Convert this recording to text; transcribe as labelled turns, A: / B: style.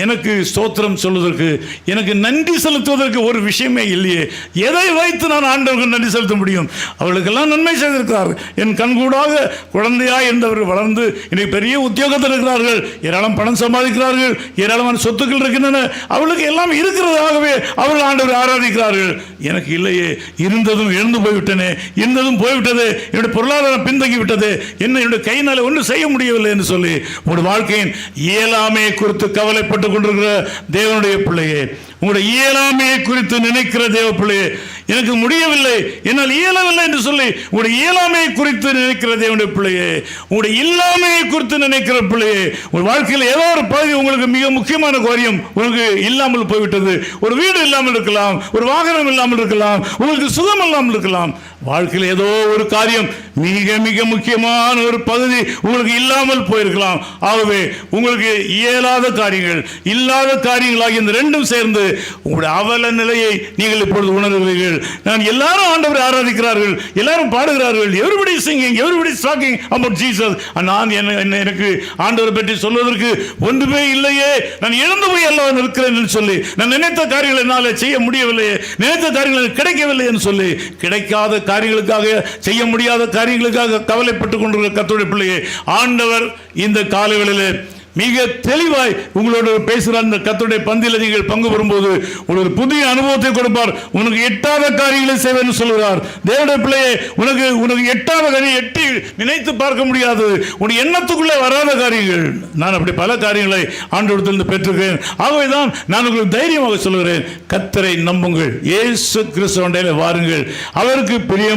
A: எனக்கு ஸ்தோத்திரம் சொல்வதற்கு, எனக்கு நன்றி செலுத்துவதற்கு ஒரு விஷயமே இல்லையே. எதை வைத்து நான் ஆண்டவருக்கு நன்றி செலுத்த முடியும்? அவர்களுக்கெல்லாம் நன்மை செய்திருக்கிறார். என் கண்கூடாக குழந்தையாக இருந்தவர்கள் வளர்ந்து இன்றைக்கு பெரிய உத்தியோகத்தில் இருக்கிறார்கள், ஏராளம் பணம் சம்பாதிக்கிறார்கள், ஏராளமான சொத்துக்கள் இருக்கின்றன, அவர்களுக்கு எல்லாம் இருக்கிறதாகவே அவர்கள் ஆண்டவரை ஆராதிக்கிறார்கள். எனக்கு இல்லையே, இருந்ததும் இழந்து போய்விட்டனே, இருந்ததும் போய்விட்டது, என்னுடைய பொருளாதாரம் பின்தங்கி விட்டது, என்னுடைய கையினால் ஒன்றும் செய்ய முடியவில்லை என்று சொல்லி உங்களுடைய வாழ்க்கையின் இயலாமை குறித்து கவலைப்பட்டு கொண்டிருக்கிற தேவனுடைய பிள்ளையே, உங்களுடைய இயலாமையை குறித்து நினைக்கிற தேவ பிள்ளையே, எனக்கு முடியவில்லை, என்னால் இயலவில்லை என்று சொல்லி உங்களுடைய இயலாமையை குறித்து நினைக்கிற தேவனுடைய பிள்ளையே, உங்களுடைய இல்லாமையை குறித்து நினைக்கிற பிள்ளையே, உங்கள் வாழ்க்கையில் ஏதோ ஒரு பகுதி உங்களுக்கு மிக முக்கியமான காரியம் உங்களுக்கு இல்லாமல் போய்விட்டது. ஒரு வீடு இல்லாமல் இருக்கலாம், ஒரு வாகனம் இல்லாமல் இருக்கலாம், உங்களுக்கு சுகம் இல்லாமல் இருக்கலாம். வாழ்க்கையில் ஏதோ ஒரு காரியம் மிக மிக முக்கியமான ஒரு பகுதி உங்களுக்கு இல்லாமல் போயிருக்கலாம். ஆகவே உங்களுக்கு இயலாத காரியங்கள், இல்லாத காரியங்களாகிய இந்த ரெண்டும் சேர்ந்து உங்களுடைய அவல நிலையை நீங்கள் இப்பொழுது உணர்கிறீர்கள். நான் எல்லாரும் ஆண்டவரை ஆராதிக்கிறார்கள், எல்லாரும் பாடுகிறார்கள், everybody is singing, everybody is talking about Jesus. நான் எனக்கு ஆண்டவரை பற்றி சொல்வதற்கு ஒன்றுமே இல்லையே, நான் இழந்து போய் எல்லாம் இருக்கிறேன் என்று சொல்லி, நான் நினைத்த காரியங்களை என்னால் செய்ய முடியவில்லையே, நினைத்த காரியங்கள் கிடைக்கவில்லை என்று சொல்லி, கிடைக்காத காரியங்களுக்காக, செய்ய முடியாத காரியங்களுக்காக கவலைப்பட்டுக் கொண்டிருக்கிற கர்த்தருடைய பிள்ளையே, ஆண்டவர் இந்த காலைகளிலே மிக தெளிவாய் உங்களோடு பேசுகிறார். இந்த கர்த்தருடைய பந்தியில் நீங்கள் பங்கு பெறும்போது உங்களுக்கு புதிய அனுபவத்தை கொடுப்பார். உனக்கு எட்டாத காரியங்களை செய்வேன் சொல்கிறார். தேவனுடைய பிள்ளையே, உனக்கு எட்டாத காரியம், எட்டி நினைத்து பார்க்க முடியாது, உனக்கு எண்ணத்துக்குள்ளே வராத காரியங்கள், நான் அப்படி பல காரியங்களை ஆண்டவரிடத்திலிருந்து பெற்றிருக்கிறேன். ஆகவேதான் நான் உங்களுக்கு தைரியமாக சொல்கிறேன், கர்த்தரை நம்புங்கள், இயேசு கிறிஸ்துவின் வாருங்கள், அவருக்கு பிரியம்